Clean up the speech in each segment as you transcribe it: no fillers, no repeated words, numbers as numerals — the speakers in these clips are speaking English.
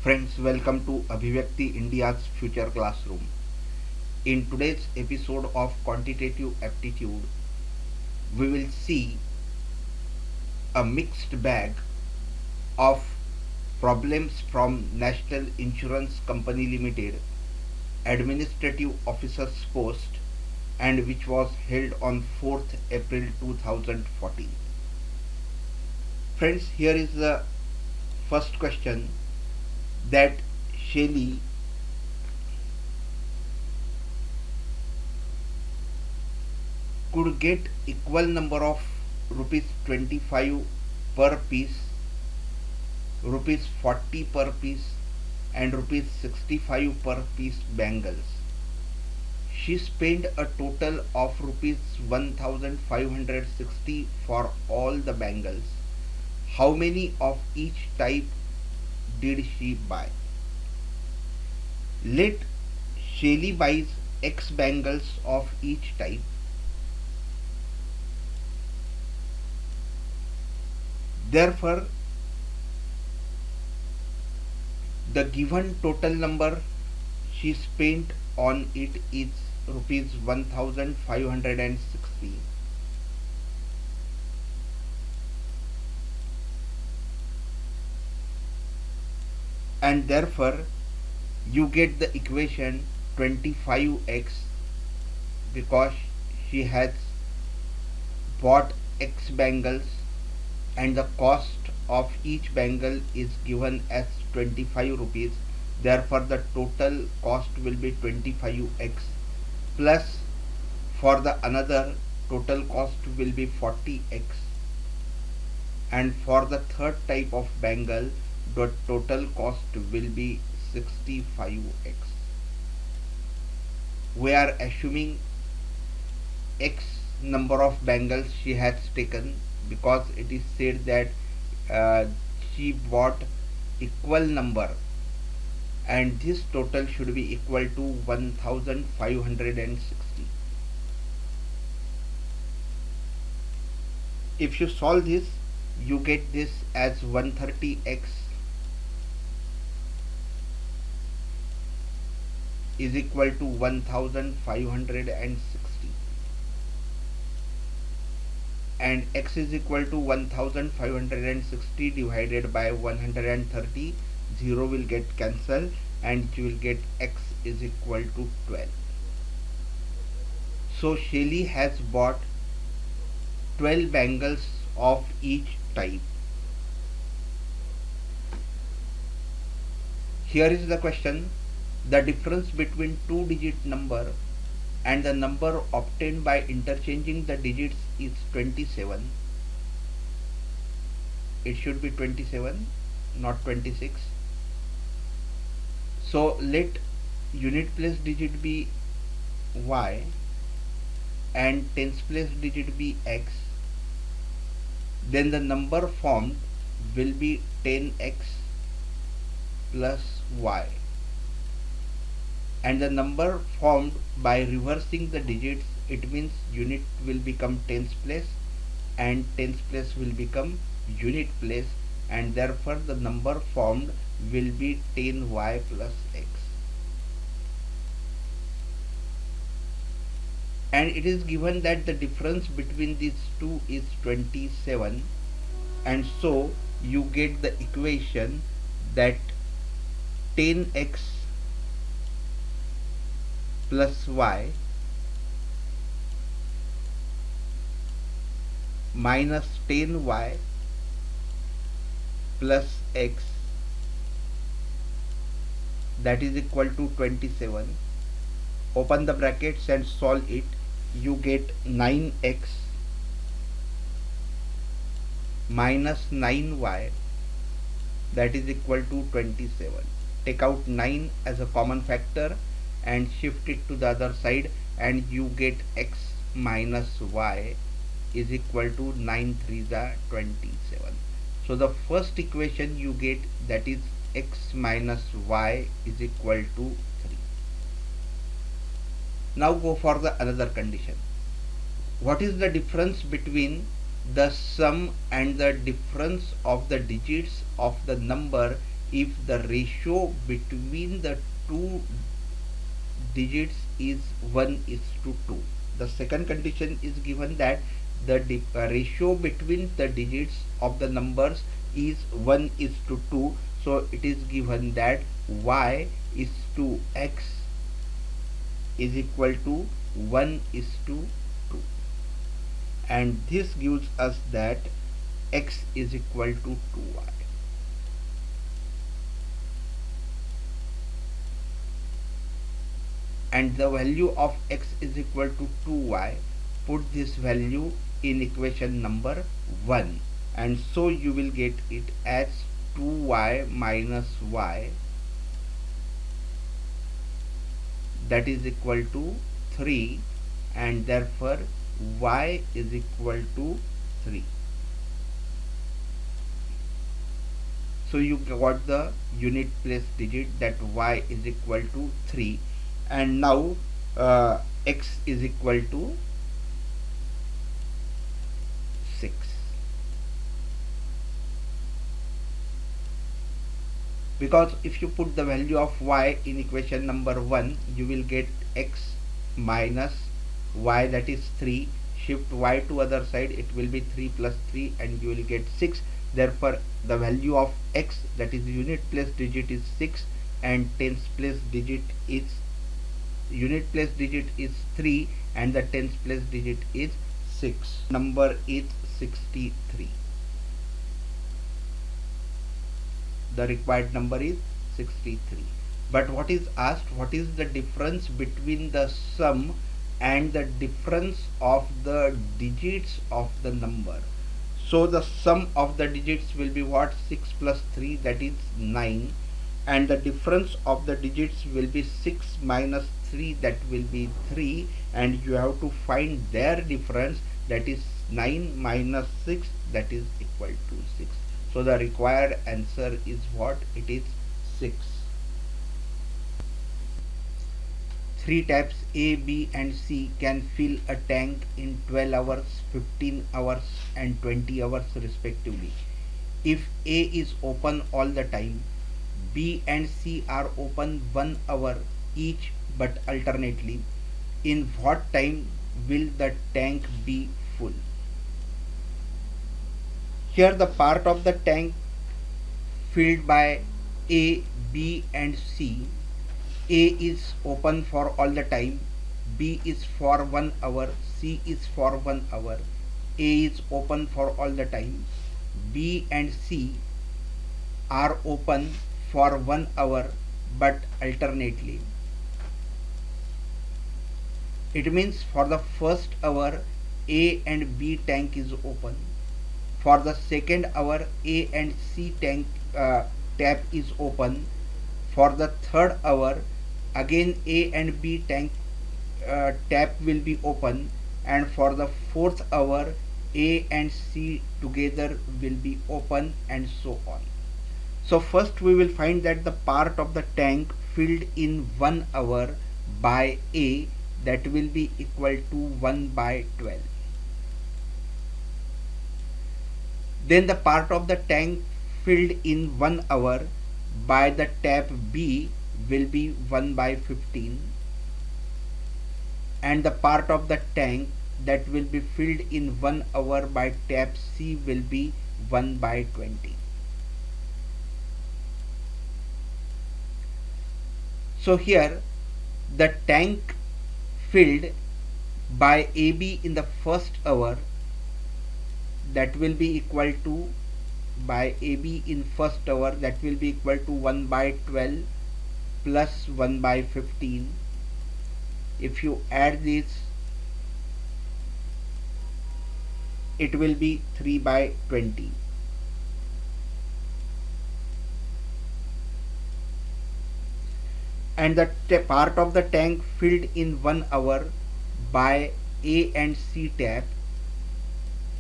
Friends, welcome to Abhivyakti India's Future Classroom. In today's episode of Quantitative Aptitude, we will see a mixed bag of problems from National Insurance Company Limited Administrative Officer's Post and which was held on 4th April 2014. Friends, here is the first question that Shelly could get equal number of rupees 25 per piece, rupees 40 per piece and rupees 65 per piece bangles. She spent a total of rupees 1560 for all the bangles. How many of each type did she buy? Let Shelly buys X bangles of each type. Therefore, the given total number she spent on it is rupees 1560. And therefore you get the equation 25x because she has bought X bangles and the cost of each bangle is given as 25 rupees. Therefore the total cost will be 25x plus for the another total cost will be 40x, and for the third type of bangle the total cost will be 65x. We are assuming X number of bangles she has taken because it is said that she bought equal number and this total should be equal to 1560. If you solve this, you get this as 130x is equal to 1560 and x is equal to 1560 divided by 130. 0 will get cancelled and you will get x is equal to 12. So Shelly has bought 12 bangles of each type. Here is the question: the difference between two-digit number and the number obtained by interchanging the digits is 27. It should be 27, not 26. So let unit place digit be y and tens place digit be x. Then the number formed will be 10x plus y, and the number formed by reversing the digits, it means unit will become tens place and tens place will become unit place, and therefore the number formed will be 10y plus x. And it is given that the difference between these two is 27, and so you get the equation that 10x plus y minus 10y plus x, that is equal to 27. Open the brackets and solve it. You get 9x minus 9y, that is equal to 27. Take out 9 as a common factor and shift it to the other side and you get x minus y is equal to 9 3s are 27. So the first equation you get, that is x minus y is equal to 3. Now go for the another condition. What is the difference between the sum and the difference of the digits of the number if the ratio between the two digits is 1 is to 2. The second condition is given that the ratio between the digits of the numbers is 1 is to 2. So it is given that y is to x is equal to 1 is to 2, and this gives us that x is equal to 2y. And the value of x is equal to 2y, put this value in equation number 1, and so you will get it as 2y minus y, that is equal to 3, and therefore y is equal to 3. So you got the unit place digit, that y is equal to 3, and now x is equal to 6. Because if you put the value of y in equation number 1, you will get x minus y, that is 3. Shift y to other side, it will be 3 plus 3, and you will get 6. Therefore the value of x, that is unit place digit, is 6, and tens place digit is unit place digit is 3, and the tens place digit is 6. Number is 63. The required number is 63. But what is asked, what is the difference between the sum and the difference of the digits of the number? So the sum of the digits will be what? 6 plus 3, that is 9, and the difference of the digits will be 6 minus 3, that will be 3, and you have to find their difference, that is 9 minus 6, that is equal to 6. So the required answer is what? It is 6. 3 taps A, B and C can fill a tank in 12 hours, 15 hours and 20 hours respectively. If A is open all the time, B and C are open 1 hour each but alternately, in what time will the tank be full? Here the part of the tank filled by A, B and C. A is open for all the time, B is for 1 hour, C is for 1 hour. A is open for all the time, B and C are open for 1 hour but alternately. It means for the first hour A and B tank is open. For the second hour A and C tank tap is open. For the third hour again A and B tank tap will be open, and for the fourth hour A and C together will be open, and so on. So first we will find that the part of the tank filled in 1 hour by A, that will be equal to 1 by 12. Then the part of the tank filled in 1 hour by the tap B will be 1 by 15, and the part of the tank that will be filled in 1 hour by tap C will be 1 by 20. So here the tank filled by AB in the first hour, that will be equal to, by AB in first hour, that will be equal to 1 by 12 plus 1 by 15. If you add this, it will be 3 by 20. And the part of the tank filled in 1 hour by A and C tap,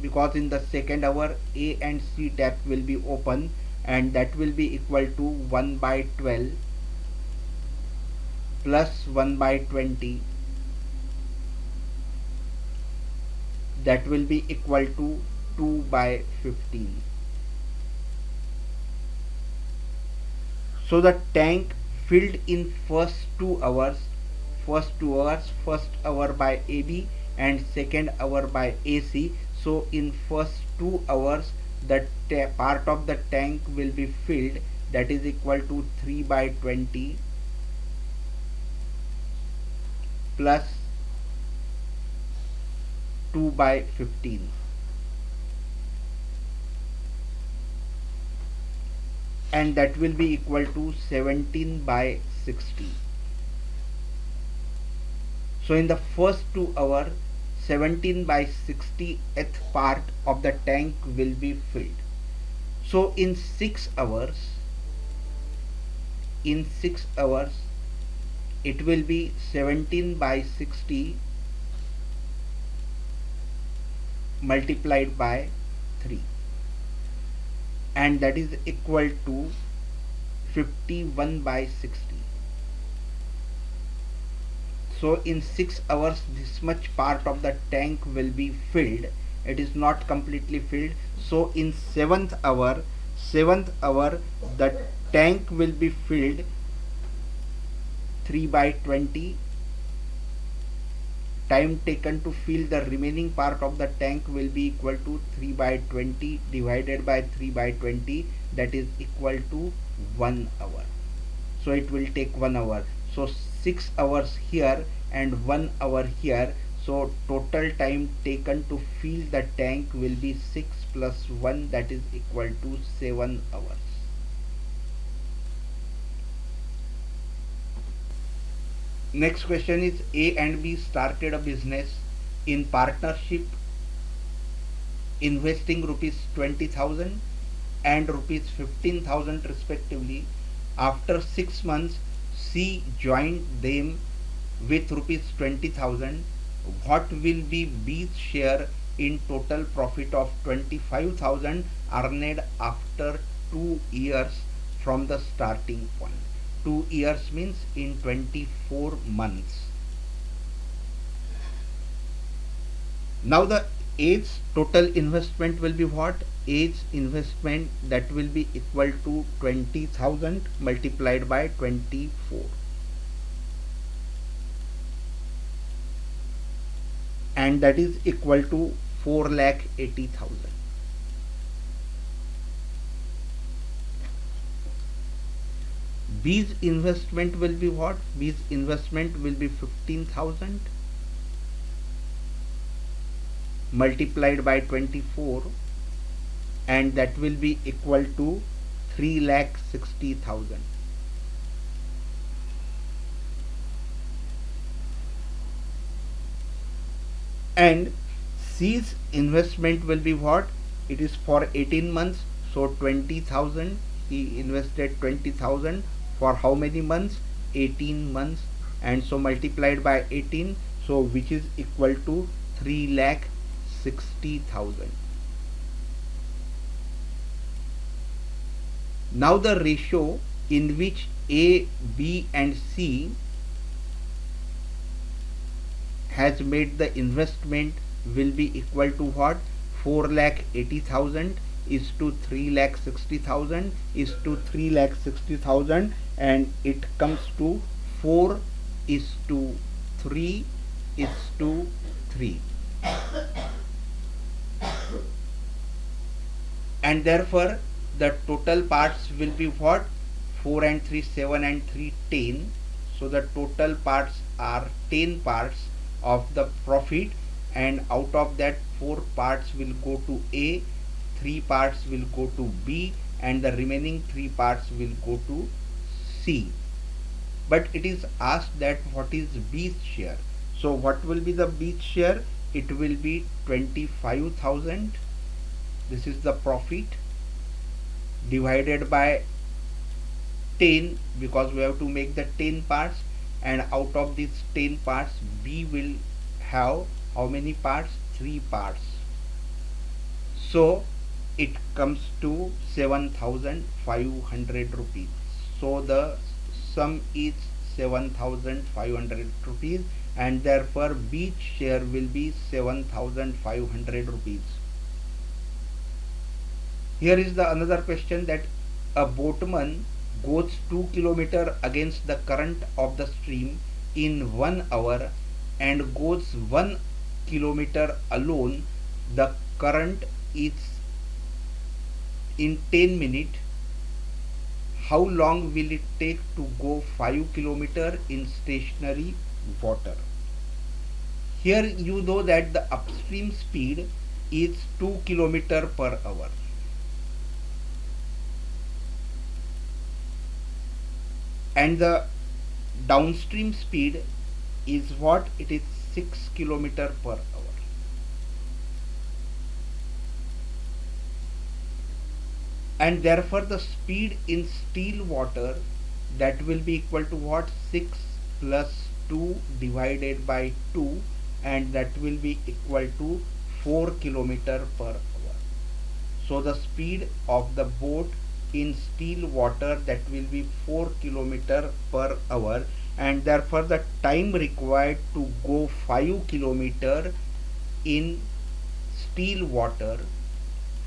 because in the second hour A and C tap will be open, and that will be equal to 1 by 12 plus 1 by 20, that will be equal to 2 by 15. So the tank filled in first hour by AB and second hour by AC. So in first 2 hours the part of the tank will be filled, that is equal to 3 by 20 plus 2 by 15, and that will be equal to 17 by 60. So in the first 2 hours, 17 by 60th part of the tank will be filled. So in 6 hours, it will be 17 by 60 multiplied by 3, and that is equal to 51 by 60. So in 6 hours this much part of the tank will be filled. It is not completely filled. So in seventh hour the tank will be filled 3 by 20. Time taken to fill the remaining part of the tank will be equal to 3 by 20 divided by 3 by 20, that is equal to 1 hour. So it will take 1 hour. So 6 hours here and 1 hour here. So total time taken to fill the tank will be 6 plus 1, that is equal to 7 hours. Next question is, A and B started a business in partnership, investing rupees 20,000 and rupees 15,000 respectively. After 6 months, C joined them with rupees 20,000. What will be B's share in total profit of 25,000 earned after 2 years from the starting point? 2 years means in 24 months. Now the A's total investment will be what? A's investment, that will be equal to 20,000 multiplied by 24, and that is equal to 4,80,000. B's investment will be what? B's investment will be 15,000 multiplied by 24, and that will be equal to 3,60,000. And C's investment will be what? It is for 18 months, so 20,000. He invested 20,000 for how many months? 18 months, and so multiplied by 18, so which is equal to 3,60,000. Now the ratio in which A, B and C has made the investment will be equal to what? 4,80,000 is to 3,60,000 is to 3,60,000, and it comes to 4 is to 3 is to 3. And therefore the total parts will be what? 4 and 3 7 and 3 10. So the total parts are 10 parts of the profit, and out of that 4 parts will go to A, 3 parts will go to B, and the remaining 3 parts will go to C. But it is asked that what is B's share. So what will be the B's share? It will be 25,000. This is the profit divided by 10, because we have to make the 10 parts, and out of these 10 parts B will have how many parts? 3 parts. So it comes to 7,500 rupees. So the sum is 7,500 rupees, and therefore B's share will be 7,500 rupees. Here is the another question, that a boatman goes 2 km against the current of the stream in 1 hour and goes 1 kilometer alone, the current is in 10 minutes. How long will it take to go 5 km in stationary water? Here you know that the upstream speed is 2 km per hour. And the downstream speed is what? It is 6 km per hour. And therefore the speed in still water, that will be equal to what? 6 plus 2 divided by 2, and that will be equal to 4 km per hour. So the speed of the boat in still water, that will be 4 km per hour, and therefore the time required to go 5 km in still water,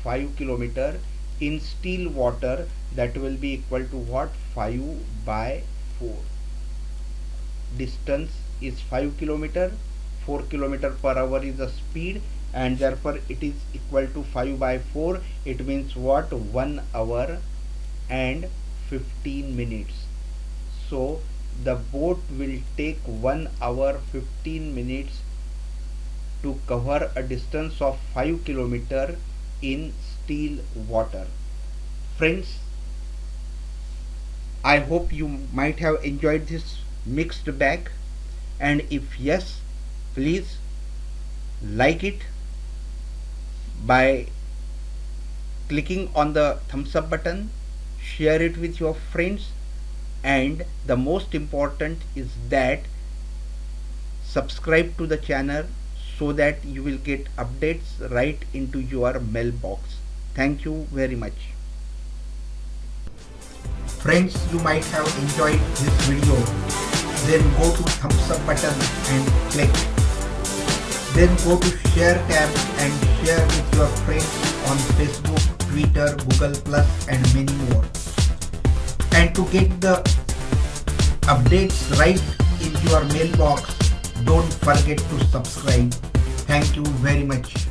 5 km in still water, that will be equal to what? 5 by 4. Distance is 5 km, 4 km per hour is the speed, and therefore it is equal to 5 by 4. It means what? 1 hour and 15 minutes. So the boat will take 1 hour 15 minutes to cover a distance of 5 km in still water. Friends, I hope you might have enjoyed this mixed bag, and if yes, please like it by clicking on the thumbs up button, share it with your friends, and the most important is that subscribe to the channel so that you will get updates right into your mailbox. Thank you very much. Friends, you might have enjoyed this video. Then go to thumbs up button and click. Then go to share tab and share with your friends on Facebook, Twitter, Google Plus and many more. And to get the updates right in your mailbox, don't forget to subscribe. Thank you very much.